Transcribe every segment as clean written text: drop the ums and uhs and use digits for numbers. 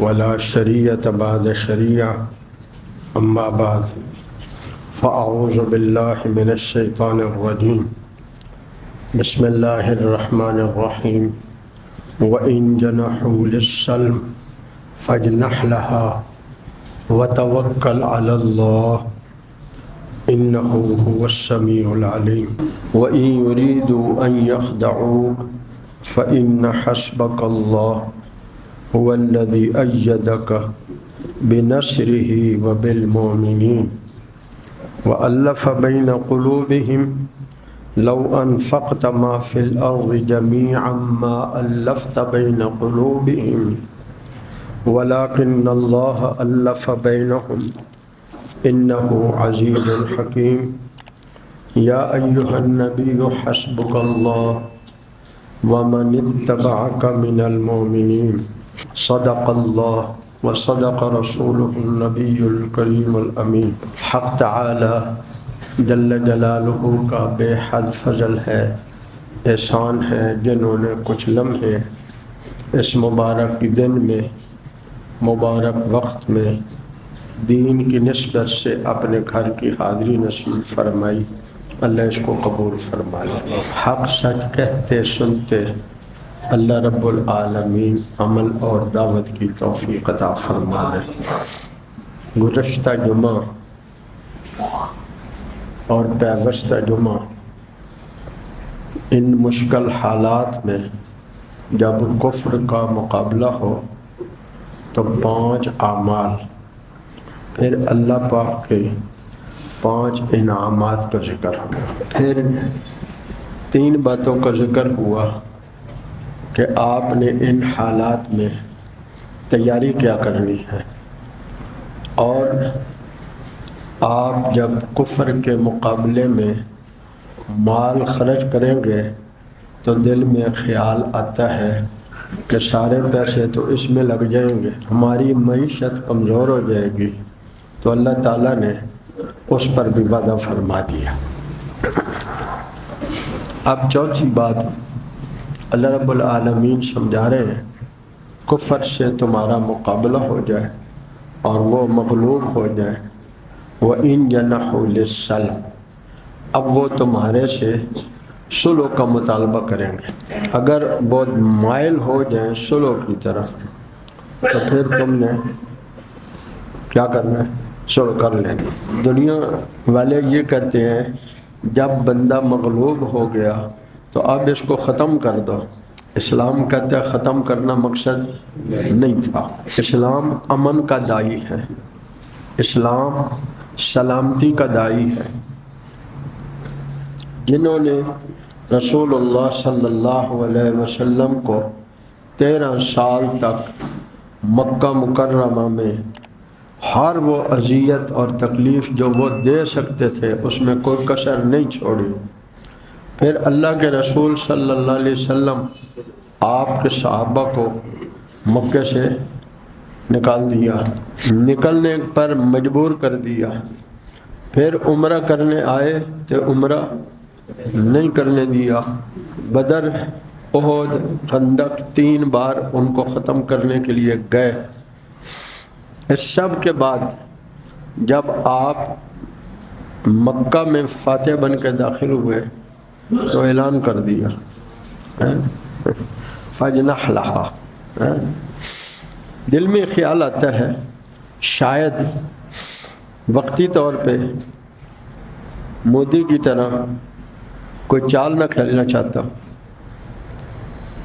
ولا شریعت بعد شریعہ اما بعد فاعوذ باللہ من الشیطان الرجیم بسم اللہ الرحمن الرحیم وَإِن جَنَحُوا لِلسَّلْمِ فَاجْنَحْ لَهَا وَتَوَكَّلْ عَلَى اللَّهِ إِنَّهُ هُوَ السَّمِيعُ الْعَلِيمُ وَإِن يُرِيدُوا أَن يَخْدَعُوكَ فَإِنَّ حَسْبَكَ اللَّهُ هُوَ الَّذِي أَيَّدَكَ بِنَصْرِهِ وَبِالْمُؤْمِنِينَ وَأَلَّفَ بَيْنَ قُلُوبِهِمْ لو انفقت ما في الارض جميعا ما الفت بين قلوبهم ولكن الله الف بينهم انه عزيز حكيم يا ايها النبي حسبك الله ومن اتبعك من المؤمنين صدق الله وصدق رسوله النبي الكريم الامين حق تعالى جل جلالہ کا بے حد فضل ہے، احسان ہے جنہوں نے کچھ لمحے اس مبارک دن میں، مبارک وقت میں دین کی نسبت سے اپنے گھر کی حاضری نصیب فرمائی۔ اللہ اس کو قبول فرما لے۔ حق سچ کہتے سنتے اللہ رب العالمین عمل اور دعوت کی توفیق عطا فرما لے۔ گزشتہ جمعہ اور پیوستہ جمعہ ان مشکل حالات میں جب کفر کا مقابلہ ہو تو 5 اعمال، پھر اللہ پاک کے 5 انعامات کا ذکر ہوا، پھر 3 باتوں کا ذکر ہوا کہ آپ نے ان حالات میں تیاری کیا کرنی ہے، اور آپ جب کفر کے مقابلے میں مال خرچ کریں گے تو دل میں خیال آتا ہے کہ سارے پیسے تو اس میں لگ جائیں گے، ہماری معیشت کمزور ہو جائے گی، تو اللہ تعالیٰ نے اس پر بھی وعدہ فرما دیا۔ اب چوتھی بات اللہ رب العالمین سمجھا رہے ہیں، کفر سے تمہارا مقابلہ ہو جائے اور وہ مغلوب ہو جائے، وَإِن جَنَحُوا لِلسَّلْمِ، اب وہ تمہارے سے صلح کا مطالبہ کریں گے، اگر بہت مائل ہو جائیں صلح کی طرف تو پھر تم نے کیا کرنا ہے؟ صلح کر لینا۔ دنیا والے یہ کہتے ہیں جب بندہ مغلوب ہو گیا تو اب اس کو ختم کر دو، اسلام کہتا ہے ختم کرنا مقصد نہیں تھا، اسلام امن کا داعی ہے، اسلام سلامتی کا داعی ہے۔ جنہوں نے رسول اللہ صلی اللہ علیہ وسلم کو 13 سال تک مکہ مکرمہ میں ہر وہ اذیت اور تکلیف جو وہ دے سکتے تھے اس میں کوئی کسر نہیں چھوڑی، پھر اللہ کے رسول صلی اللہ علیہ وسلم آپ کے صحابہ کو مکے سے نکال دیا، نکلنے پر مجبور کر دیا، پھر عمرہ کرنے آئے تو عمرہ نہیں کرنے دیا، بدر، احد، خندق 3 بار ان کو ختم کرنے کے لیے گئے۔ اس سب کے بعد جب آپ مکہ میں فاتح بن کے داخل ہوئے تو اعلان کر دیا فَاجْنَحْ لَهَا۔ دل میں خیال آتا ہے شاید وقتی طور پہ مودی کی طرح کوئی چال نہ کھیلنا چاہتا،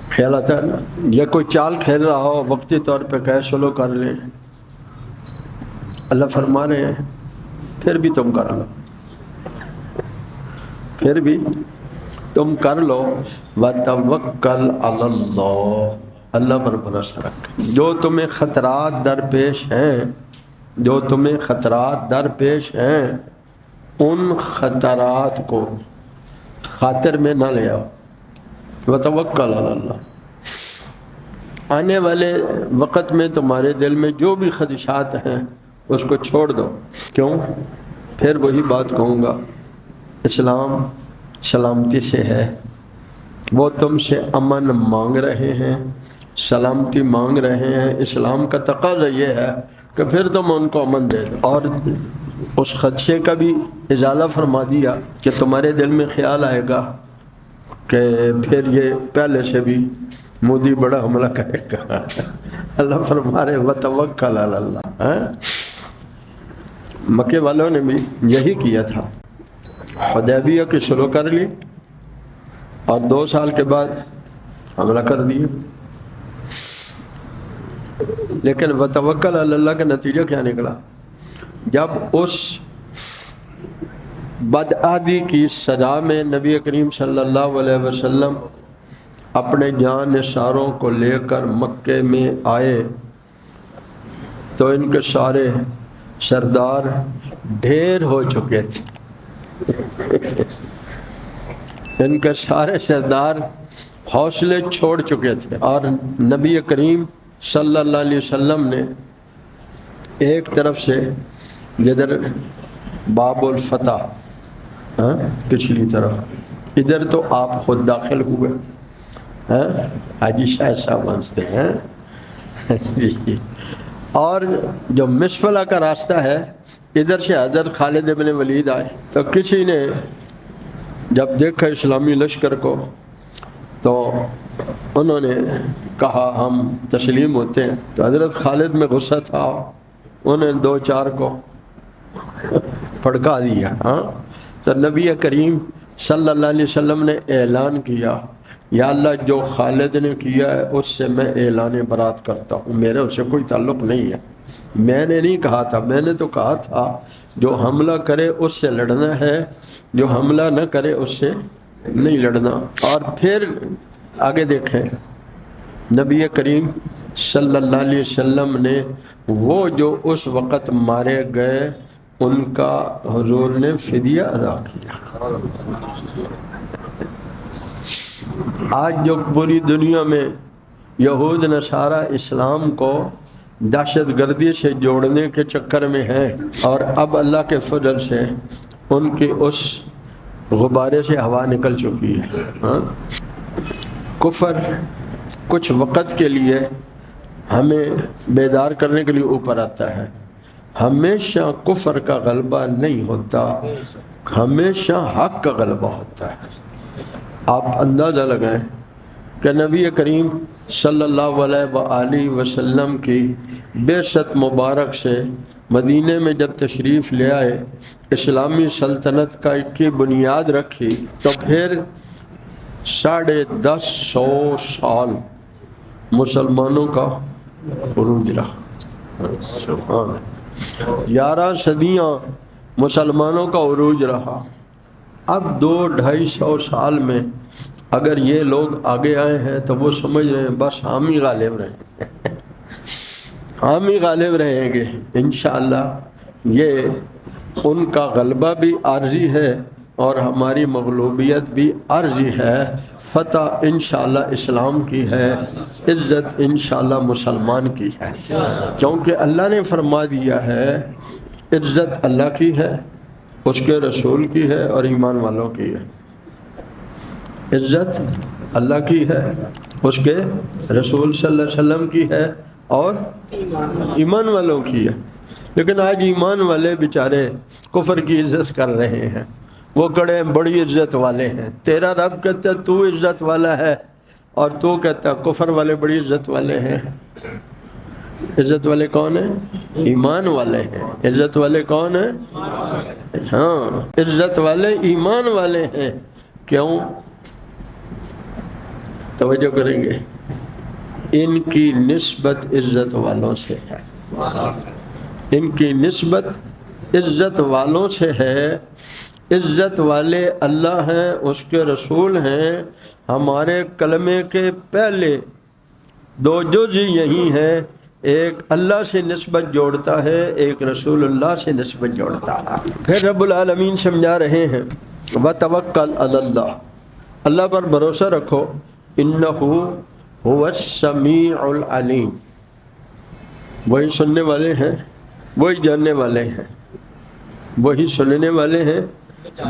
خیال آتا ہے نا، یا کوئی چال کھیل رہا ہو وقتی طور پہ کہے سلو کر لیں، اللہ فرما رہے ہیں پھر بھی تم کر لو، پھر بھی تم کر لو، وَتَوَكَّلْ عَلَى اللَّهِ، اللہ پر بھروسہ رکھ۔ جو تمہیں خطرات درپیش ہیں، جو تمہیں خطرات درپیش ہیں، ان خطرات کو خاطر میں نہ لے آؤ، وَتَوَكَّلْ عَلَى اللَّهِ۔ آنے والے وقت میں تمہارے دل میں جو بھی خدشات ہیں اس کو چھوڑ دو۔ کیوں؟ پھر وہی بات کہوں گا، اسلام سلامتی سے ہے، وہ تم سے امن مانگ رہے ہیں، سلامتی مانگ رہے ہیں، اسلام کا تقاضا یہ ہے کہ پھر تم ان کو امن دے دو، اور اس خدشے کا بھی ازالہ فرما دیا کہ تمہارے دل میں خیال آئے گا کہ پھر یہ پہلے سے بھی مودی بڑا حملہ کرے گا۔ اللہ فرما رہے وتوکل علی اللہ۔ مکے والوں نے بھی یہی کیا تھا، حدیبیہ کی شروع کر لی اور 2 سال کے بعد حملہ کر دیا، لیکن وتوکل علی اللہ کا نتیجہ کیا نکلا؟ جب اس بدعہدی کی سزا میں نبی کریم صلی اللہ علیہ وسلم اپنے جان نثاروں کو لے کر مکے میں آئے تو ان کے سارے سردار ڈھیر ہو چکے تھے، ان کے سارے سردار حوصلے چھوڑ چکے تھے، اور نبی کریم صلی اللہ علیہ وسلم نے ایک طرف سے جدھر باب الفتح پچھلی طرف، ادھر تو آپ خود داخل ہوئے، حاجی شاہ صاحب مانتے ہیں، اور جو مسفلہ کا راستہ ہے ادھر سے حضرت خالد ابن ولید آئے، تو کسی نے جب دیکھا اسلامی لشکر کو تو انہوں نے کہا ہم تسلیم ہوتے ہیں، تو حضرت خالد میں غصہ تھا، انہیں 2-4 کو پھڑکا دیا۔ تو نبی کریم صلی اللہ علیہ وسلم نے اعلان کیا، یا اللہ جو خالد نے کیا ہے اس سے میں اعلان برات کرتا ہوں، میرے اس سے کوئی تعلق نہیں ہے، میں نے نہیں کہا تھا، میں نے تو کہا تھا جو حملہ کرے اس سے لڑنا ہے، جو حملہ نہ کرے اس سے نہیں لڑنا۔ اور پھر آگے دیکھیں، نبی کریم صلی اللہ علیہ وسلم نے وہ جو اس وقت مارے گئے ان کا حضور نے فدیہ ادا کیا۔ آج جو پوری دنیا میں یہود نصارہ اسلام کو دہشت گردی سے جوڑنے کے چکر میں ہیں، اور اب اللہ کے فضل سے ان کی اس غبارے سے ہوا نکل چکی ہے۔ کفر کچھ وقت کے لیے ہمیں بیدار کرنے کے لیے اوپر آتا ہے، ہمیشہ کفر کا غلبہ نہیں ہوتا، ہمیشہ حق کا غلبہ ہوتا ہے۔ آپ اندازہ لگائیں کہ نبی کریم صلی اللہ علیہ وآلہ وسلم کی بعثت مبارک سے مدینے میں جب تشریف لے آئے، اسلامی سلطنت کی بنیاد رکھی، تو پھر 1050 سال مسلمانوں کا عروج رہا، 11 صدیاں مسلمانوں کا عروج رہا۔ اب 200-250 سال میں اگر یہ لوگ آگے آئے ہیں تو وہ سمجھ رہے ہیں بس ہم ہی غالب رہیں گے، ہم ہی غالب رہیں گے انشاءاللہ۔ یہ ان کا غلبہ بھی عارضی ہے اور ہماری مغلوبیت بھی عارضی ہے، فتح انشاءاللہ اسلام کی ہے، عزت انشاءاللہ مسلمان کی ہے، کیونکہ اللہ نے فرما دیا ہے عزت اللہ کی ہے، اس کے رسول کی ہے اور ایمان والوں کی ہے۔ عزت اللہ کی ہے، اس کے رسول صلی اللہ علیہ وسلم کی ہے اور ایمان والوں کی ہے۔ لیکن آج ایمان والے بیچارے کفر کی عزت کر رہے ہیں، وہ کڑے بڑی عزت والے ہیں، تیرا رب کہتا ہے تو عزت والا ہے اور تو کہتا ہے کفر والے بڑی عزت والے ہیں۔ عزت والے کون ہیں؟ ایمان والے ہیں۔ عزت والے کون ہیں؟ ہاں، عزت والے ایمان والے ہیں۔ کیوں؟ توجہ کریں گے، ان کی نسبت عزت والوں سے ہے، ان کی نسبت عزت والوں سے ہے۔ عزت والے اللہ ہیں، اس کے رسول ہیں۔ ہمارے کلمے کے پہلے 2 جز یہی ہیں، ایک اللہ سے نسبت جوڑتا ہے، ایک رسول اللہ سے نسبت جوڑتا ہے۔ پھر رب العالمین سمجھا رہے ہیں وَتَوَكَّلْ عَلَى اللَّهِ، اللہ پر بھروسہ رکھو، إِنَّهُ هُوَ السَّمِيعُ الْعَلِيمُ، وہی سننے والے ہیں، وہی جاننے والے ہیں، وہی سننے والے ہیں،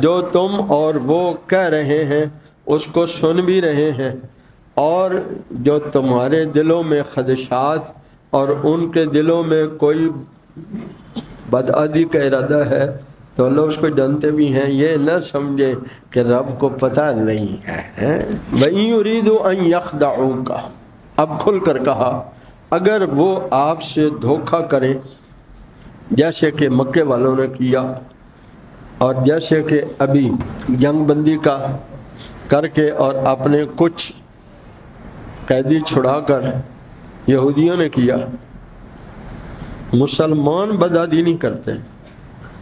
جو تم اور وہ کہہ رہے ہیں اس کو سن بھی رہے ہیں اور جو تمہارے دلوں میں خدشات اور ان کے دلوں میں کوئی بدعادی کا ارادہ ہے تو اللہ اس کو جانتے بھی ہیں، یہ نہ سمجھے کہ رب کو پتہ نہیں ہے۔ وَإِن يُرِيدُوا أَن يَخْدَعُوكَ، اب کھل کر کہا اگر وہ آپ سے دھوکہ کریں جیسے کہ مکے والوں نے کیا، اور جیسے کہ ابھی جنگ بندی کا کر کے اور اپنے کچھ قیدی چھڑا کر یہودیوں نے کیا۔ مسلمان بدعادی نہیں کرتے،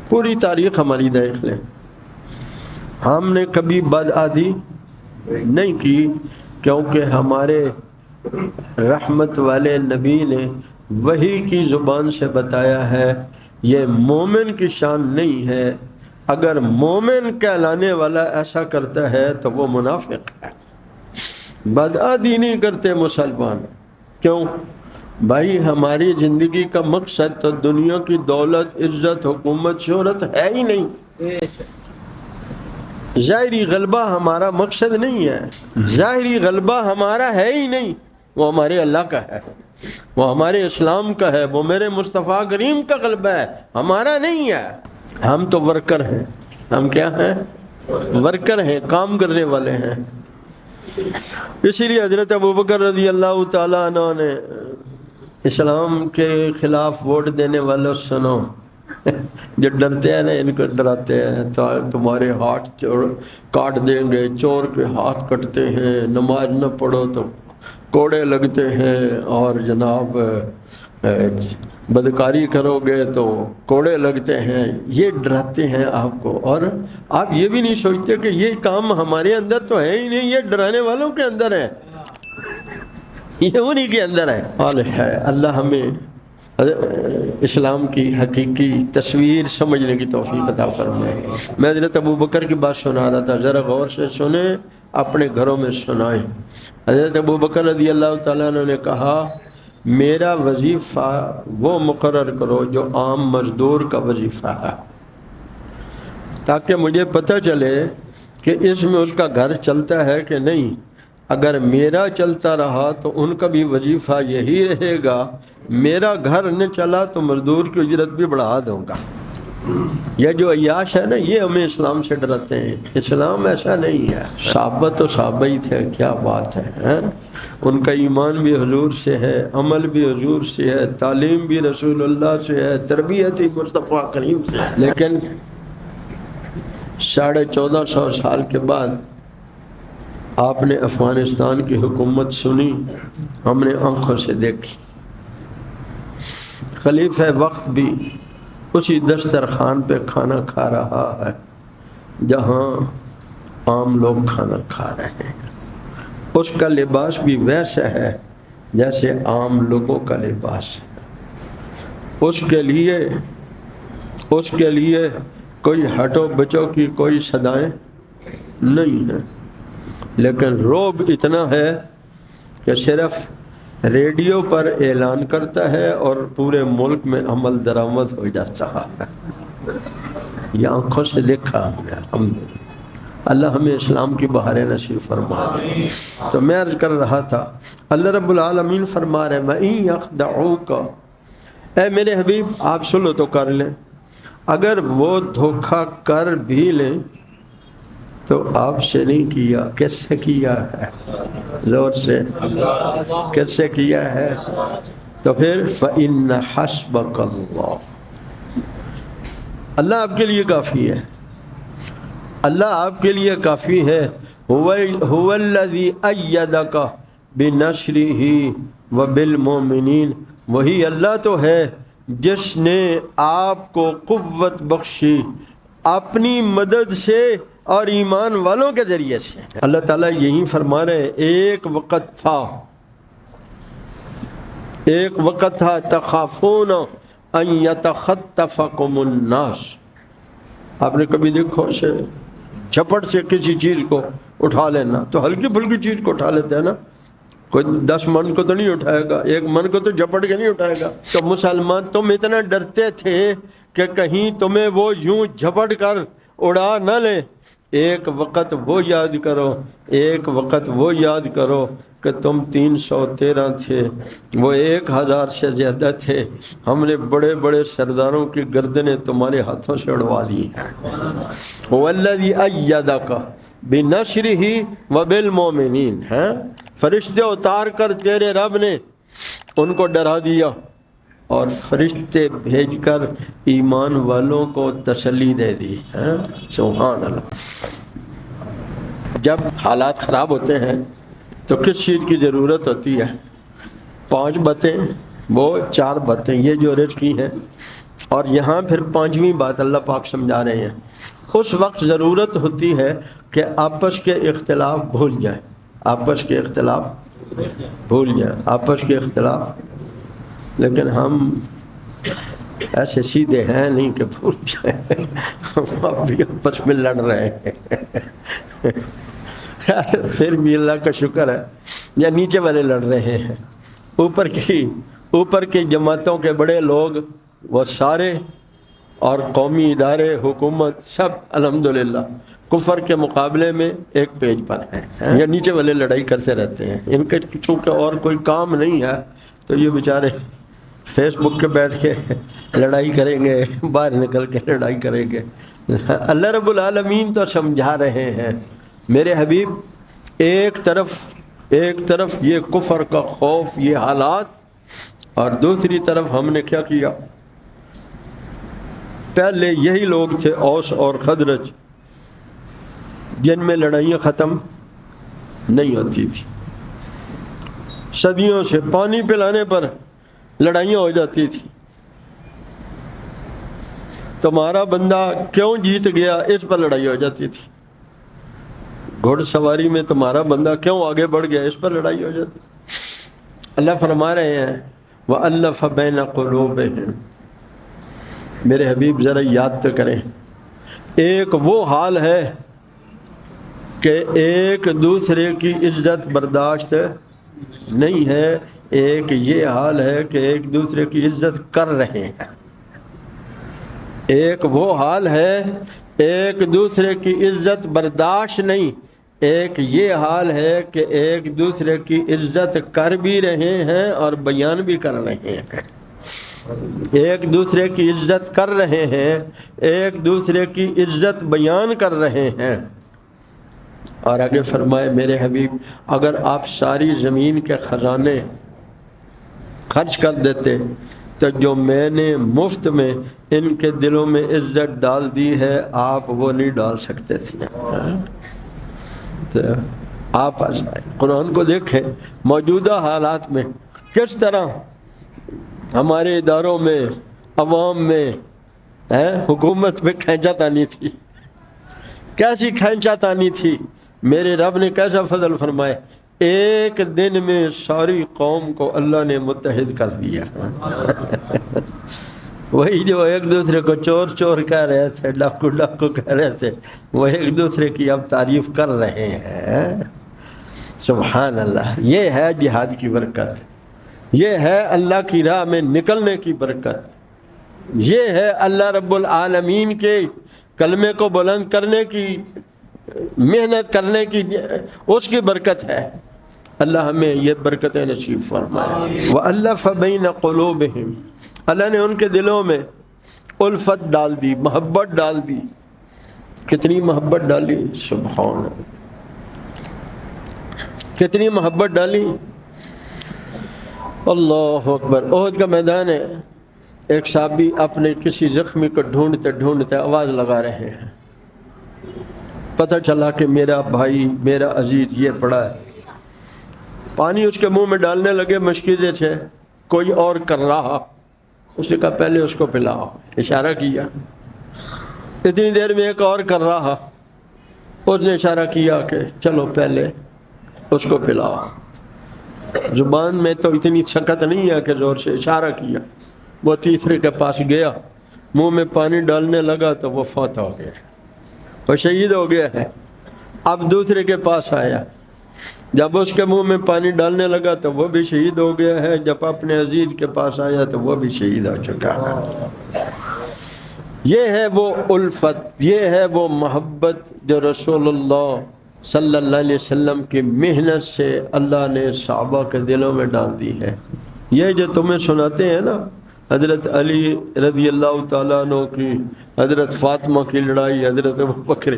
پوری تاریخ ہماری دیکھ لیں، ہم نے کبھی بدعادی نہیں کی، کیونکہ ہمارے رحمت والے نبی نے وحی کی زبان سے بتایا ہے یہ مومن کی شان نہیں ہے، اگر مومن کہلانے والا ایسا کرتا ہے تو وہ منافق ہے۔ بدعادی نہیں کرتے مسلمان، کیوں؟ بھائی ہماری زندگی کا مقصد تو دنیا کی دولت، عزت، حکومت، شہرت ہے ہی نہیں، ظاہری غلبہ ہمارا مقصد نہیں ہے، ظاہری غلبہ ہمارا ہے ہی نہیں، وہ ہمارے اللہ کا ہے، وہ ہمارے اسلام کا ہے، وہ میرے مصطفیٰ کریم کا غلبہ ہے، ہمارا نہیں ہے۔ ہم تو ورکر ہیں، ہم کیا ہیں؟ ورکر ہیں، کام کرنے والے ہیں۔ اسی لیے حضرت ابوبکر رضی اللہ تعالیٰ عنہ نے اسلام کے خلاف ووٹ دینے والوں سنو، جو ڈرتے ہیں نا ان کو ڈراتے ہیں تو تمہارے ہاتھ کاٹ دیں گے، چور کے ہاتھ کٹتے ہیں، نماز نہ پڑھو تو کوڑے لگتے ہیں، اور جناب بدکاری کرو گے تو کوڑے لگتے ہیں، یہ ڈراتے ہیں آپ کو، اور آپ یہ بھی نہیں سوچتے کہ یہ کام ہمارے اندر تو ہے ہی نہیں، یہ ڈرانے والوں کے اندر ہے، یہ انہی کے اندر ہے۔ اللہ ہمیں اسلام کی حقیقی تصویر سمجھنے کی توفیق عطا فرمائے۔ میں حضرت ابوبکر کی بات سنا رہا تھا، ذرا غور سے سنیں، اپنے گھروں میں سنائیں۔ حضرت ابوبکر رضی اللہ تعالیٰ عنہ نے کہا میرا وظیفہ وہ مقرر کرو جو عام مزدور کا وظیفہ ہے، تاکہ مجھے پتہ چلے کہ اس میں اس کا گھر چلتا ہے کہ نہیں۔ اگر میرا چلتا رہا تو ان کا بھی وظیفہ یہی رہے گا، میرا گھر نہ چلا تو مزدور کی اجرت بھی بڑھا دوں گا۔ یہ جو عیاش ہے نا، یہ ہمیں اسلام سے ڈراتے ہیں، اسلام ایسا نہیں ہے۔ صحابہ تو صحابہ ہی تھے، کیا بات ہے، ان کا ایمان بھی حضور سے ہے، عمل بھی حضور سے ہے، تعلیم بھی رسول اللہ سے ہے، تربیت ہی مصطفیٰ کریم سے ہے۔ لیکن 1450 سال کے بعد آپ نے افغانستان کی حکومت سنی، ہم نے آنکھوں سے دیکھی، خلیفہ وقت بھی اسی دسترخوان پہ کھانا کھا رہا ہے جہاں عام لوگ کھانا کھا رہے ہیں، اس کا لباس بھی ویسا ہے جیسے عام لوگوں کا لباس ہے، اس کے لیے کوئی ہٹو بچو کی کوئی صدائیں نہیں ہیں، لیکن رعب اتنا ہے کہ صرف ریڈیو پر اعلان کرتا ہے اور پورے ملک میں عمل درآمد ہو جاتا ہے۔ یہ آنکھوں سے دیکھا ہم نے، الحمدللہ۔ اللہ ہمیں اسلام کی بہاریں نصیب فرما دے۔ تو میں عرض کر رہا تھا، اللہ رب العالمین فرما رہے وَإِن يَخْدَعُوكَ، اے میرے حبیب آپ سلو تو کر لیں، اگر وہ دھوکہ کر بھی لیں تو آپ سے نہیں کیا، کس سے کیا ہے؟ زور سے، کس سے کیا ہے؟ تو پھر فَإِنَّ حَسْبَكَ اللَّهُ، اللہ آپ کے لیے کافی ہے، اللہ آپ کے لیے کافی ہے۔ هُوَ الَّذِي أَيَّدَكَ بِنَصْرِهِ وَبِالْمُؤْمِنِينَ، وہی اللہ تو ہے جس نے آپ کو قوت بخشی اپنی مدد سے اور ایمان والوں کے ذریعے سے۔ اللہ تعالیٰ یہی فرما رہے ایک وقت تھا تخافون ان یتخطفکم الناس، آپ نے کبھی دیکھو سے جھپٹ سے کسی چیز کو اٹھا لینا، تو ہلکی پھلکی چیز کو اٹھا لیتے ہیں نا، کوئی 10 من کو تو نہیں اٹھائے گا، 1 من کو تو جھپٹ کے نہیں اٹھائے گا۔ تو مسلمان تم اتنا ڈرتے تھے کہ کہیں تمہیں وہ یوں جھپٹ کر اڑا نہ لے۔ ایک وقت وہ یاد کرو کہ تم 313 تھے، وہ 1000 سے زیادہ تھے، ہم نے بڑے بڑے سرداروں کی گردنیں تمہارے ہاتھوں سے اڑوا لی ہیں۔ والذی ایدک بنصرہ وبالمؤمنین، فرشتے اتار کر تیرے رب نے ان کو ڈرا دیا اور فرشتے بھیج کر ایمان والوں کو تسلی دے دی۔ سبحان اللہ۔ جب حالات خراب ہوتے ہیں تو کس چیز کی ضرورت ہوتی ہے؟ 5 باتیں، وہ 4 باتیں یہ جو رزق کی ہیں، اور یہاں پھر 5ویں بات اللہ پاک سمجھا رہے ہیں۔ اس وقت ضرورت ہوتی ہے کہ آپس کے اختلاف بھول جائیں، آپس کے اختلاف بھول جائیں، آپس کے اختلاف، لیکن ہم ایسے سیدھے ہیں نہیں کہ بھول جائیں، ہم اب بھی آپس میں لڑ رہے ہیں۔ پھر بھی اللہ کا شکر ہے، یا نیچے والے لڑ رہے ہیں، اوپر کی جماعتوں کے بڑے لوگ وہ سارے اور قومی ادارے حکومت سب الحمدللہ کفر کے مقابلے میں ایک پیج پر ہیں، یا نیچے والے لڑائی کرتے رہتے ہیں۔ ان کے چونکہ اور کوئی کام نہیں ہے تو یہ بیچارے فیس بک پہ بیٹھ کے لڑائی کریں گے، باہر نکل کے لڑائی کریں گے۔ اللہ رب العالمین تو سمجھا رہے ہیں میرے حبیب، ایک طرف یہ کفر کا خوف، یہ حالات، اور دوسری طرف ہم نے کیا کیا؟ پہلے یہی لوگ تھے اوس اور خزرج جن میں لڑائیاں ختم نہیں ہوتی تھی، صدیوں سے پانی پلانے پر لڑائیاں ہو جاتی تھی۔ تمہارا بندہ کیوں جیت گیا اس پر لڑائی ہو جاتی تھی، گھوڑ سواری میں تمہارا بندہ کیوں آگے بڑھ گیا اس پر لڑائی ہو جاتی۔ اللہ فرما رہے ہیں وَأَلَّفَ بَيْنَ قُلُوبِهِمْ۔ میرے حبیب ذرا یاد تو کریں، ایک وہ حال ہے کہ ایک دوسرے کی عزت برداشت نہیں ہے، ایک یہ حال ہے کہ ایک دوسرے کی عزت کر رہے ہیں۔ ایک وہ حال ہے ایک دوسرے کی عزت برداشت نہیں، ایک یہ حال ہے کہ ایک دوسرے کی عزت کر بھی رہے ہیں اور بیان بھی کر رہے ہیں۔ ایک دوسرے کی عزت کر رہے ہیں، ایک دوسرے کی عزت بیان کر رہے ہیں۔ اور آگے فرمائے میرے حبیب، اگر آپ ساری زمین کے خزانے خرچ کر دیتے تو جو میں نے مفت میں ان کے دلوں میں عزت ڈال دی ہے آپ وہ نہیں ڈال سکتے تھے۔ تو آپ قرآن کو دیکھیں، موجودہ حالات میں کس طرح ہمارے اداروں میں، عوام میں، حکومت میں کھینچا تانی تھی، کیسی کھینچا تانی تھی۔ میرے رب نے کیسا فضل فرمائے، ایک دن میں ساری قوم کو اللہ نے متحد کر دیا۔ وہی جو ایک دوسرے کو چور چور کہہ رہے تھے، ڈاکو ڈاکو کہہ رہے تھے، وہ ایک دوسرے کی اب تعریف کر رہے ہیں۔ سبحان اللہ، یہ ہے جہاد کی برکت، یہ ہے اللہ کی راہ میں نکلنے کی برکت، یہ ہے اللہ رب العالمین کے کلمے کو بلند کرنے کی، محنت کرنے کی، اس کی برکت ہے۔ اللہ ہمیں یہ برکتیں نصیب فرمائے۔ وَأَلَّفَ بَيْنَ قُلُوبِهِمْ، اللہ نے ان کے دلوں میں الفت ڈال دی، محبت ڈال دی۔ کتنی محبت ڈالی، سبحان اللہ، کتنی محبت ڈالی۔ اللہ اکبر۔ احد کا میدان ہے، ایک صحابی اپنے کسی زخمی کو ڈھونڈتے ڈھونڈتے آواز لگا رہے ہیں، پتہ چلا کہ میرا بھائی، میرا عزیز یہ پڑا ہے۔ پانی اس کے منہ میں ڈالنے لگے مشکیزے سے، کوئی اور کر رہا، اس نے کہا پہلے اس کو پلاؤ، اشارہ کیا۔ اتنی دیر میں ایک اور کر رہا، اس نے اشارہ کیا کہ چلو پہلے اس کو پلاؤ۔ زبان میں تو اتنی سکت نہیں ہے کہ زور سے اشارہ کیا۔ وہ تیسرے کے پاس گیا، منہ میں پانی ڈالنے لگا تو وہ فوت ہو گیا، وہ شہید ہو گیا ہے۔ اب دوسرے کے پاس آیا، جب اس کے منہ میں پانی ڈالنے لگا تو وہ بھی شہید ہو گیا ہے۔ جب اپنے عزیز کے پاس آیا تو وہ بھی شہید ہو چکا ہے۔ یہ ہے وہ الفت، یہ ہے وہ محبت جو رسول اللہ صلی اللہ علیہ وسلم کی محنت سے اللہ نے صحابہ کے دلوں میں ڈال دی ہے۔ یہ جو تمہیں سناتے ہیں نا، حضرت علی رضی اللہ تعالیٰ عنہ کی، حضرت فاطمہ کی لڑائی، حضرت ابوبکر،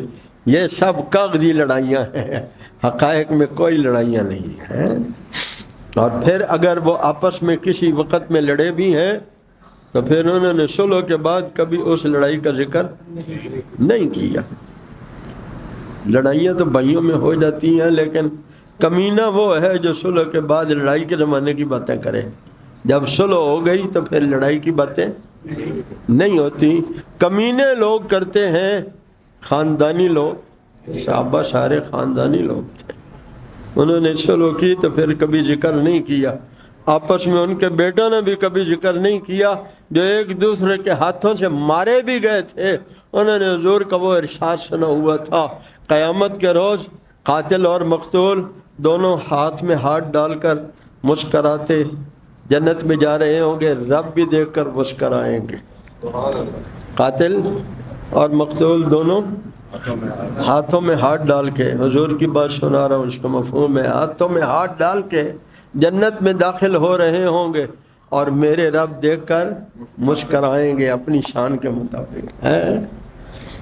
یہ سب کاغذی لڑائیاں ہیں، حقائق میں کوئی لڑائیاں نہیں ہیں۔ اور پھر اگر وہ آپس میں کسی وقت میں لڑے بھی ہیں تو پھر انہوں نے صلح کے بعد کبھی اس لڑائی کا ذکر نہیں کیا۔ لڑائیاں تو بھائیوں میں ہو جاتی ہیں، لیکن کمینہ وہ ہے جو صلح کے بعد لڑائی کے زمانے کی باتیں کرے۔ جب صلح ہو گئی تو پھر لڑائی کی باتیں نہیں ہوتی۔ کمینے لوگ کرتے ہیں، خاندانی لوگ، صحابہ سارے خاندانی لوگ تھے، انہوں نے صلح کی تو پھر کبھی ذکر نہیں کیا۔ آپس میں ان کے بیٹوں نے بھی کبھی ذکر نہیں کیا، جو ایک دوسرے کے ہاتھوں سے مارے بھی گئے تھے، انہوں نے حضور کا وہ ارشاد سنا ہوا تھا، قیامت کے روز قاتل اور مقتول دونوں ہاتھ میں ہاتھ ڈال کر مسکراتے جنت میں جا رہے ہوں گے، رب بھی دیکھ کر مسکرائیں گے۔ قاتل اور مقتول دونوں ہاتھوں میں ہاتھ ڈال کے، حضور کی بات سنا رہا ہوں، اس کا مفہوم ہے، ہاتھوں میں ہاتھ ڈال کے جنت میں داخل ہو رہے ہوں گے اور میرے رب دیکھ کر مسکرائیں گے اپنی شان کے مطابق۔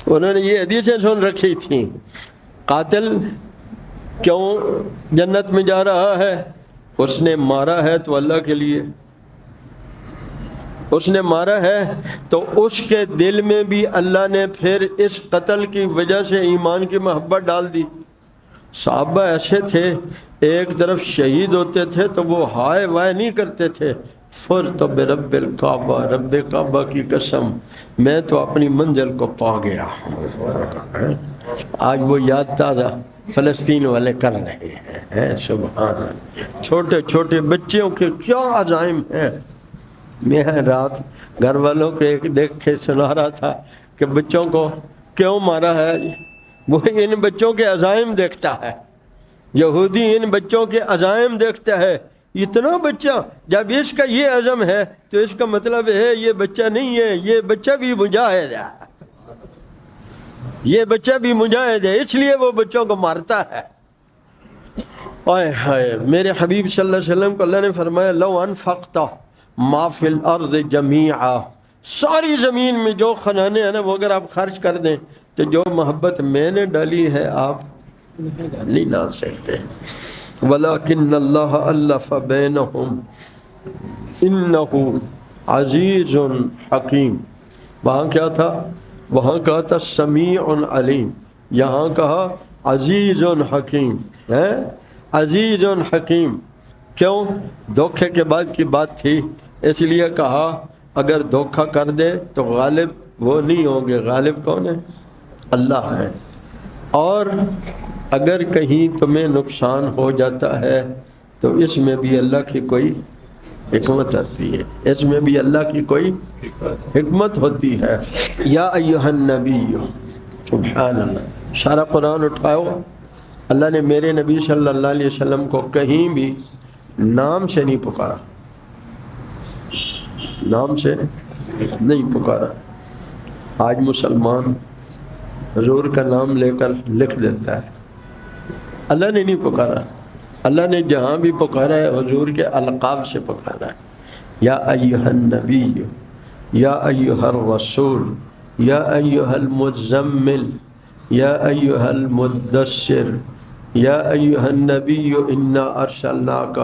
انہوں نے یہ حدیثیں سن رکھی تھیں، قاتل کیوں جنت میں جا رہا ہے؟ اس نے مارا ہے تو اللہ کے لیے، اس نے مارا ہے تو اس کے دل میں بھی اللہ نے پھر اس قتل کی وجہ سے ایمان کی محبت ڈال دی۔ صحابہ ایسے تھے، ایک طرف شہید ہوتے تھے تو وہ ہائے وائے نہیں کرتے تھے، فرت برب الکعبہ، رب کعبہ کی قسم میں تو اپنی منزل کو پا گیا ہوں۔ آج وہ یاد تازہ فلسطین والے کر رہے ہیں، سبحان اللہ۔ چھوٹے چھوٹے بچوں کے کیا عزائم ہیں۔ میں رات گھر والوں کے ایک دیکھ کے سنا رہا تھا کہ بچوں کو کیوں مارا ہے، وہ ان بچوں کے عزائم دیکھتا ہے، یہودی ان بچوں کے عزائم دیکھتا ہے۔ اتنا بچہ، جب اس کا یہ عزم ہے تو اس کا مطلب ہے یہ بچہ نہیں ہے، یہ بچہ بھی مجاہد ہے، یہ بچہ بھی مجاہد ہے، اس لیے وہ بچوں کو مارتا ہے۔ آئے ہائے، میرے حبیب صلی اللہ علیہ وسلم کو اللہ نے فرمایا لو انفقت ما فی الارض جمیعا، ساری زمین میں جو خزانے ہیں نا وہ اگر آپ خرچ کر دیں تو جو محبت میں نے ڈالی ہے آپ نہیں ڈال سکتے۔ ولیکن اللہ الف بینہم انہ عزیز حکیم۔ وہاں کیا تھا؟ وہاں کہا تھا سمیع علیم، یہاں کہا عزیز حکیم ہے، عزیز حکیم۔ کیوں؟ دھوکے کے بعد کی بات تھی، اس لیے کہا اگر دھوکہ کر دے تو غالب وہ نہیں ہوں گے، غالب کون ہے؟ اللہ ہے۔ اور اگر کہیں تمہیں نقصان ہو جاتا ہے تو اس میں بھی اللہ کی کوئی حکمت ہوتی ہے، اس میں بھی اللہ کی کوئی حکمت ہوتی ہے۔ یا ایہا النبی، سبحان اللہ، سارا قرآن اٹھاؤ، اللہ نے میرے نبی صلی اللہ علیہ وسلم کو کہیں بھی نام سے نہیں پکارا، نام سے نہیں پکارا۔ آج مسلمان حضور کا نام لے کر لکھ دیتا ہے، اللہ نے نہیں پکارا۔ اللہ نے جہاں بھی پکارا ہے حضور کے القاب سے پکارا ہے، یا ایہا النبی، یا ایہا الرسول، یا ایہا المزمل، یا ایہا المدثر، یا ایہا النبی انا ارسلناک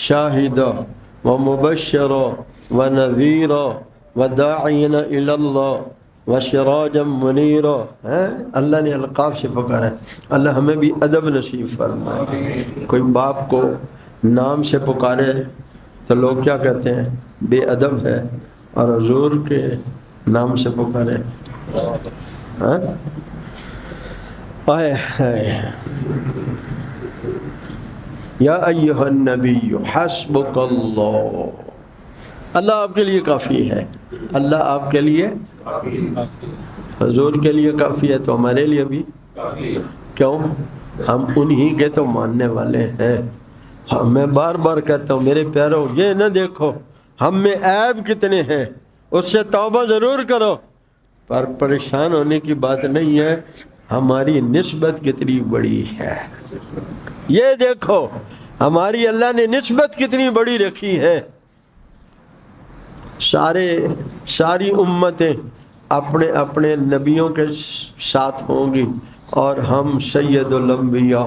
شاہدا ومبشرا ونذیرا وداعیا الی اللہ وسراجا منیرا۔ اللہ نے القاب سے پکارا ہے۔ اللہ ہمیں بھی ادب نصیب فرمائے۔ کوئی باپ کو نام سے پکارے تو لوگ کیا کہتے ہیں؟ بے ادب ہے، اور حضور کے نام سے پکارے یا ایہا النبی حسبک اللہ، اللہ آپ کے لیے کافی ہے، اللہ آپ کے لیے حضور کے لیے کافی ہے تو ہمارے لیے بھی کیوں؟ ہم انہی کے تو ماننے والے ہیں۔ میں بار بار کہتا ہوں میرے پیارو، یہ نہ دیکھو ہم میں عیب کتنے ہیں، اس سے توبہ ضرور کرو، پر پریشان ہونے کی بات نہیں ہے۔ ہماری نسبت کتنی بڑی ہے، یہ دیکھو ہماری اللہ نے نسبت کتنی بڑی رکھی ہے۔ ساری امتیں اپنے اپنے نبیوں کے ساتھ ہوں گی، اور ہم سید الانبیاء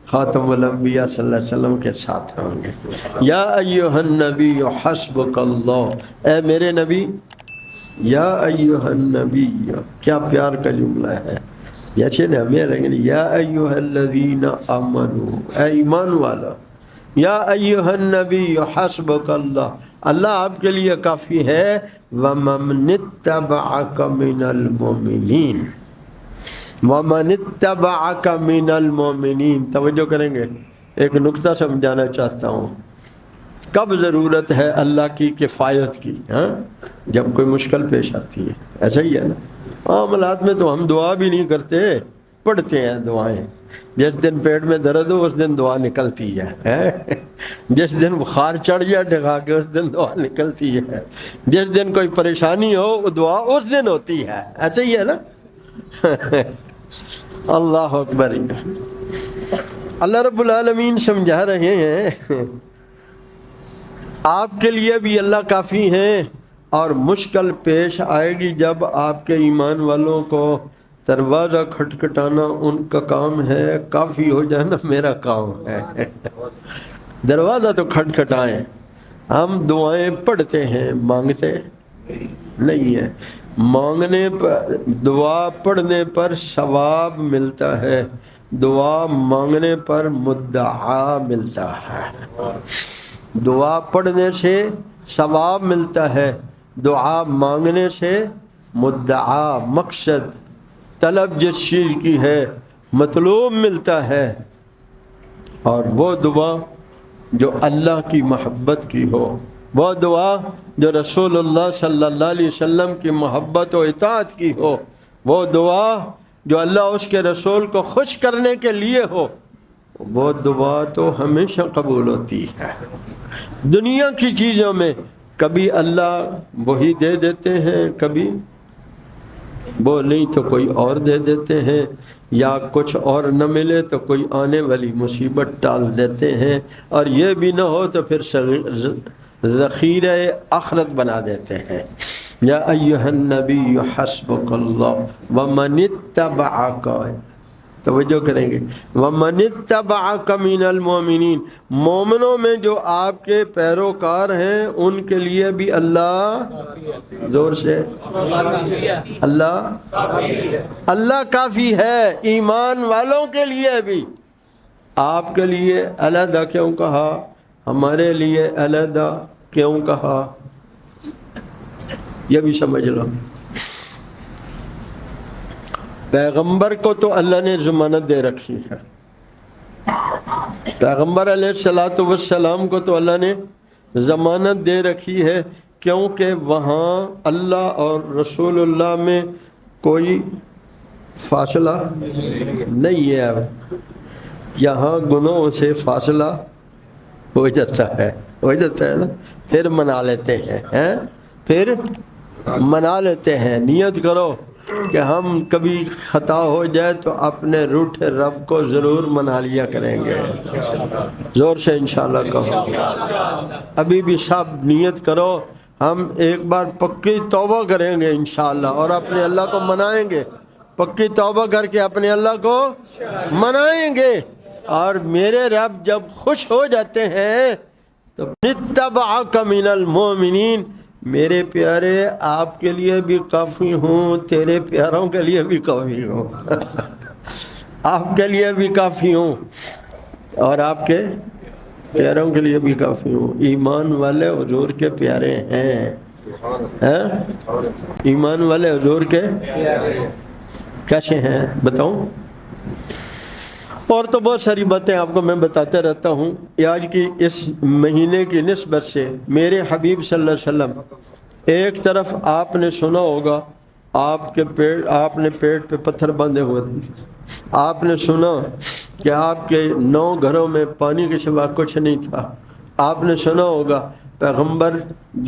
خاتم الانبیاء صلی اللہ علیہ وسلم کے ساتھ ہوں گے۔ یا ایھا النبی حسبک اللہ، اے میرے نبی، یا ایھا النبی، کیا پیار کا جملہ ہے، جیسے نا ہمیں لگے یا ایھا الذین آمنوا، اے ایمان والا، یا ایھا النبی حسبک اللہ، اللہ آپ کے لیے کافی ہے، ومن اتبعک من المؤمنین، ومن اتبعک من المؤمنین۔ توجہ کریں گے، ایک نقطہ سمجھانا چاہتا ہوں۔ کب ضرورت ہے اللہ کی کفایت کی؟ ہاں، جب کوئی مشکل پیش آتی ہے، ایسا ہی ہے نا۔ معاملات میں تو ہم دعا بھی نہیں کرتے، پڑھتے ہیں دعائیں۔ جس دن پیٹ میں درد ہو اس دن دعا نکلتی ہے، جس دن بخار چڑھ جائے ٹھکا کے اس دن دعا نکلتی ہے، جس دن کوئی پریشانی ہو دعا اس دن ہوتی ہے، ایسا ہی ہے نا۔ اللہ اکبر۔ اللہ رب العالمین سمجھا رہے ہیں آپ کے لیے بھی اللہ کافی ہیں، اور مشکل پیش آئے گی جب آپ کے ایمان والوں کو دروازہ کھٹکھٹانا ان کا کام ہے، کافی ہو جانا میرا کام ہے۔ دروازہ تو کھٹکھٹائیں، ہم دعائیں پڑھتے ہیں، مانگتے نہیں ہیں۔ مانگنے پر، دعا پڑھنے پر ثواب ملتا ہے، دعا مانگنے پر مدعا ملتا ہے۔ دعا پڑھنے سے ثواب ملتا ہے، دعا مانگنے سے مدعا، مقصد طلب جس چیز کی ہے مطلوب ملتا ہے۔ اور وہ دعا جو اللہ کی محبت کی ہو، وہ دعا جو رسول اللہ صلی اللہ علیہ وسلم کی محبت و اطاعت کی ہو، وہ دعا جو اللہ اس کے رسول کو خوش کرنے کے لیے ہو، وہ دعا تو ہمیشہ قبول ہوتی ہے۔ دنیا کی چیزوں میں کبھی اللہ وہی دے دیتے ہیں، کبھی وہ نہیں تو کوئی اور دے دیتے ہیں، یا کچھ اور نہ ملے تو کوئی آنے والی مصیبت ٹال دیتے ہیں، اور یہ بھی نہ ہو تو پھر ذخیرہ آخرت بنا دیتے ہیں۔ یا ایھا النبی حسبک اللہ ومن اتبعک، توجہ کریں گے، ومن اتبعک من المؤمنین، مومنوں میں جو آپ کے پیروکار ہیں ان کے لیے بھی اللہ، زور سے، اللہ کافی ہے، ایمان والوں کے لیے بھی۔ آپ کے لیے علیحدہ کیوں کہا، ہمارے لیے علیحدہ کیوں کہا، یہ بھی سمجھ لو۔ پیغمبر کو تو اللہ نے ضمانت دے رکھی ہے، پیغمبر علیہ الصلوۃ والسلام کو تو اللہ نے ضمانت دے رکھی ہے، کیونکہ وہاں اللہ اور رسول اللہ میں کوئی فاصلہ نہیں ہے۔ یہاں گناہوں سے فاصلہ ہو جاتا ہے نا، پھر منا لیتے ہیں، پھر منا لیتے ہیں۔ نیت کرو کہ ہم کبھی خطا ہو جائے تو اپنے روٹھے رب کو ضرور منا لیا کریں گے، زور سے انشاءاللہ کہو۔ ابھی بھی سب نیت کرو، ہم ایک بار پکی توبہ کریں گے انشاءاللہ، اور اپنے اللہ کو منائیں گے، پکی توبہ کر کے اپنے اللہ کو منائیں گے۔ اور میرے رب جب خوش ہو جاتے ہیں تو اتبعک من المؤمنین، میرے پیارے آپ کے لیے بھی کافی ہوں، تیرے پیاروں کے لیے بھی کافی ہوں، آپ کے لیے بھی کافی ہوں، اور آپ کے پیاروں کے لیے بھی کافی ہوں۔ ایمان والے حضور کے پیارے ہیں، ایمان والے حضور کے کیسے ہیں بتاؤں؟ اور تو بہت ساری باتیں آپ کو میں بتاتے رہتا ہوں۔ آج کی اس مہینے کی نسبت سے میرے حبیب صلی اللہ علیہ وسلم، ایک طرف آپ نے سنا ہوگا آپ نے پیٹ پہ پتھر باندھے ہوئے تھے، آپ نے سنا کہ آپ کے 9 گھروں میں پانی کے سوا کچھ نہیں تھا، آپ نے سنا ہوگا پیغمبر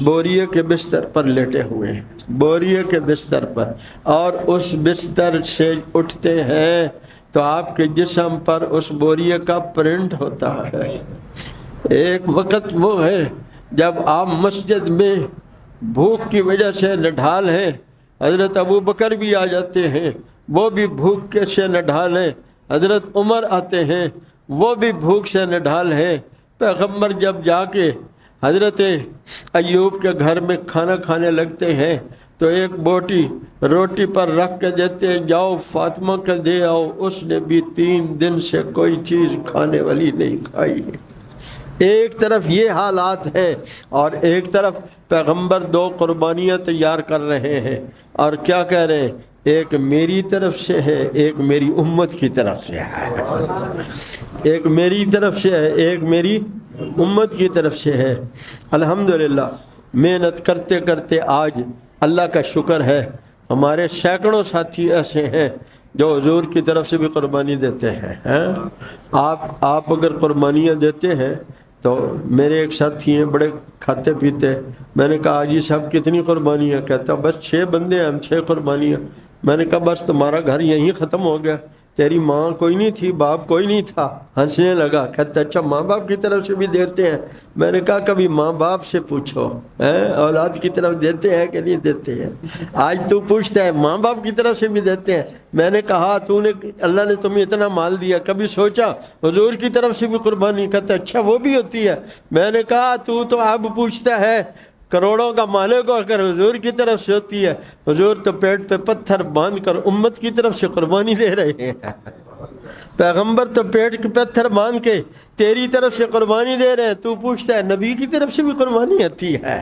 بوریے کے بستر پر لیٹے ہوئے ہیں، بوریے کے بستر پر، اور اس بستر سے اٹھتے ہیں تو آپ کے جسم پر اس بوریے کا پرنٹ ہوتا ہے۔ ایک وقت وہ ہے جب آپ مسجد میں بھوک کی وجہ سے نڈھال ہیں، حضرت ابو بکر بھی آ جاتے ہیں، وہ بھی بھوک کے سے نڈھال ہیں، حضرت عمر آتے ہیں، وہ بھی بھوک سے نڈھال ہیں۔ پیغمبر جب جا کے حضرت ایوب کے گھر میں کھانا کھانے لگتے ہیں تو ایک بوٹی روٹی پر رکھ کے دیتے ہیں، جاؤ فاطمہ کے دے آؤ، اس نے بھی 3 دن سے کوئی چیز کھانے والی نہیں کھائی ہے۔ ایک طرف یہ حالات ہیں اور ایک طرف پیغمبر 2 قربانیاں تیار کر رہے ہیں، اور کیا کہہ رہے ہیں؟ ایک میری طرف سے ہے، ایک میری امت کی طرف سے ہے، ایک میری طرف سے ہے، ایک میری امت کی طرف سے ہے۔ الحمدللہ محنت کرتے کرتے آج اللہ کا شکر ہے ہمارے سینکڑوں ساتھی ایسے ہیں جو حضور کی طرف سے بھی قربانی دیتے ہیں۔ آپ اگر قربانیاں دیتے ہیں تو میرے ایک ساتھی ہیں بڑے کھاتے پیتے، میں نے کہا جی صاحب کتنی قربانیاں؟ کہتا بس 6 بندے ہیں ہم، 6 قربانیاں۔ میں نے کہا بس تمہارا گھر یہیں ختم ہو گیا، تیری ماں کوئی نہیں تھی، باپ کوئی نہیں تھا۔ ہنسنے لگا، کہتا اچھا ماں باپ کی طرف سے بھی دیتے ہیں؟ میں نے کہا کبھی ماں باپ سے پوچھو اولاد کی طرف دیتے ہیں کہ نہیں دیتے ہیں؟ آج تو پوچھتا ہے ماں باپ کی طرف سے بھی دیتے ہیں۔ میں نے کہا اللہ نے تمہیں اتنا مال دیا، کبھی سوچا حضور کی طرف سے بھی قربانی؟ کہتا اچھا وہ بھی ہوتی ہے۔ میں نے کہا تو اب پوچھتا ہے کروڑوں کا مالک ہو کر حضور کی طرف سے ہوتی ہے؟ حضور تو پیٹ پہ پتھر باندھ کر امت کی طرف سے قربانی دے رہے ہیں، پیغمبر تو پیٹ کے پتھر باندھ کے تیری طرف سے قربانی دے رہے ہیں، تو پوچھتا ہے نبی کی طرف سے بھی قربانی آتی ہے؟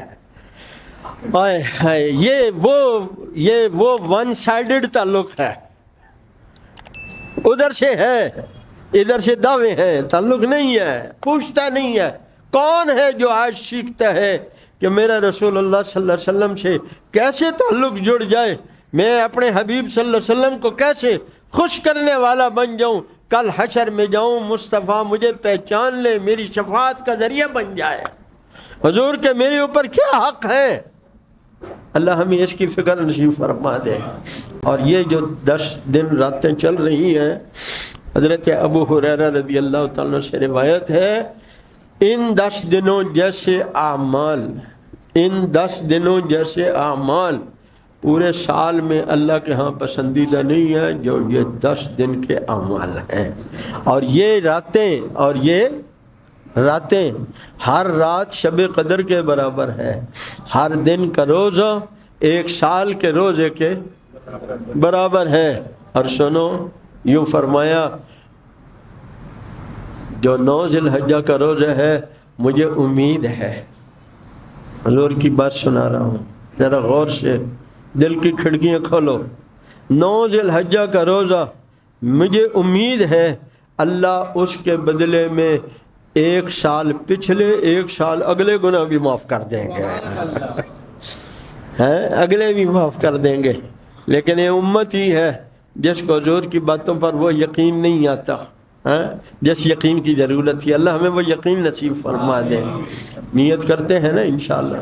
یہ وہ ون سائیڈڈ تعلق ہے، ادھر سے ہے ادھر سے دعوے ہیں، تعلق نہیں ہے، پوچھتا نہیں ہے۔ کون ہے جو آج سیکھتا ہے کہ میرا رسول اللہ صلی اللہ علیہ وسلم سے کیسے تعلق جڑ جائے، میں اپنے حبیب صلی اللہ علیہ وسلم کو کیسے خوش کرنے والا بن جاؤں، کل حشر میں جاؤں مصطفیٰ مجھے پہچان لے، میری شفاعت کا ذریعہ بن جائے، حضور کے میرے اوپر کیا حق ہے۔ اللہ ہمیں اس کی فکر نصیب فرما دے۔ اور یہ جو 10 دن راتیں چل رہی ہیں، حضرت ابو ہریرہ رضی اللہ تعالیٰ سے روایت ہے، ان 10 دنوں جیسے اعمال پورے سال میں اللہ کے ہاں پسندیدہ نہیں ہے جو یہ 10 دن کے اعمال ہیں۔ اور یہ راتیں ہر رات شب قدر کے برابر ہے، ہر دن کا روزہ 1 سال کے روزے کے برابر ہے۔ اور سنو، یوں فرمایا جو 9 ذی الحجہ کا روزہ ہے مجھے امید ہے، حضور کی بات سنا رہا ہوں، ذرا غور سے دل کی کھڑکیاں کھولو۔ 9 ذی الحجہ کا روزہ مجھے امید ہے اللہ اس کے بدلے میں 1 سال پچھلے 1 سال اگلے گناہ بھی معاف کر دیں گے، اگلے بھی معاف کر دیں گے۔ لیکن یہ امت ہی ہے جس کو حضور کی باتوں پر وہ یقین نہیں آتا، جس یقین کی ضرورت ہے۔ اللہ ہمیں وہ یقین نصیب فرما دے۔ نیت کرتے ہیں نا انشاءاللہ،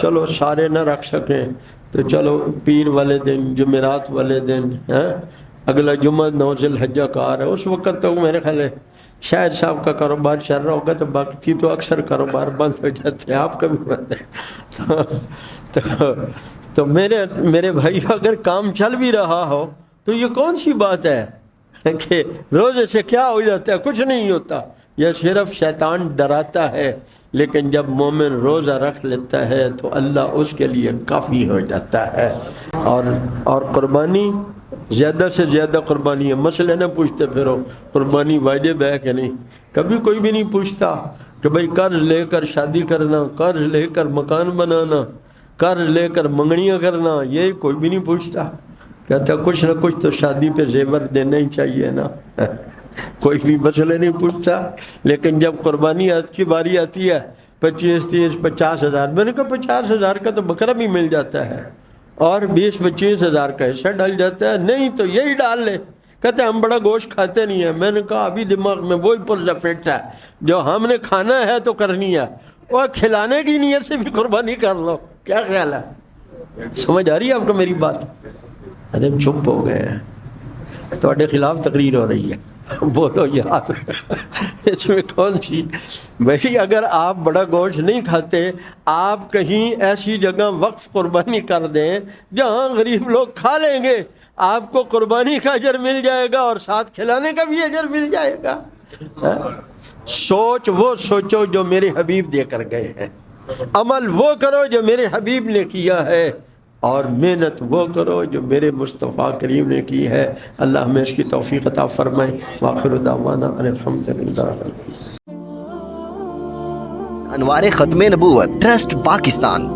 چلو سارے نہ رکھ سکیں تو چلو پیر والے دن، جمعرات والے دن، اگلا جمعہ 9 ذی الحجہ کا آ رہا ہے، اس وقت تو میرے خیال ہے شاہد صاحب کا کاروبار چل رہا ہوگا، تو باقی تو اکثر کاروبار بند ہو جاتے ہیں، آپ کا بھی بند ہے۔ تو میرے بھائی اگر کام چل بھی رہا ہو تو یہ کون سی بات ہے کہ روزے سے کیا ہو جاتا ہے؟ کچھ نہیں ہوتا، یہ صرف شیطان ڈراتا ہے۔ لیکن جب مومن روزہ رکھ لیتا ہے تو اللہ اس کے لیے کافی ہو جاتا ہے۔ اور قربانی، زیادہ سے زیادہ قربانی ہے، مسئلہ نہ پوچھتے پھرو قربانی واجب ہے کہ نہیں۔ کبھی کوئی بھی نہیں پوچھتا کہ بھئی قرض لے کر شادی کرنا، قرض لے کر مکان بنانا، قرض لے کر منگنیاں کرنا، یہ کوئی بھی نہیں پوچھتا۔ کہتا کچھ نہ کچھ تو شادی پہ زیور دینا ہی چاہیے نا، کوئی بھی مسئلہ نہیں پوچھتا۔ لیکن جب قربانی کی باری آتی ہے 25 30 50 ہزار، میں نے کہا 50 ہزار کا تو بکرا بھی مل جاتا ہے اور 20 25 ہزار کا حصہ ڈال جاتا ہے، نہیں تو یہی ڈال لے۔ کہتے ہم بڑا گوشت کھاتے نہیں ہیں۔ میں نے کہا ابھی دماغ میں وہی پرزہ فٹ ہے، جو ہم نے کھانا ہے تو کرنی ہے، اور کھلانے کی نیت سے بھی قربانی کر لو. کیا خیال ہے؟ سمجھ آ رہی ہے آپ کو میری بات؟ ارے چپ ہو گئے ہیں, تھوڑے خلاف تقریر ہو رہی ہے. بولو یار اس میں کون سی بھائی؟ اگر آپ بڑا گوشت نہیں کھاتے, آپ کہیں ایسی جگہ وقف قربانی کر دیں جہاں غریب لوگ کھا لیں گے, آپ کو قربانی کا اجر مل جائے گا اور ساتھ کھلانے کا بھی اجر مل جائے گا. سوچ وہ سوچو جو میرے حبیب دے کر گئے ہیں, عمل وہ کرو جو میرے حبیب نے کیا ہے, اور محنت وہ کرو جو میرے مصطفیٰ کریم نے کی ہے. اللہ ہمیں اس کی توفیق عطا فرمائے. وآخر دعوانا ان الحمدللہ. انوار ختم نبوت ٹرسٹ پاکستان.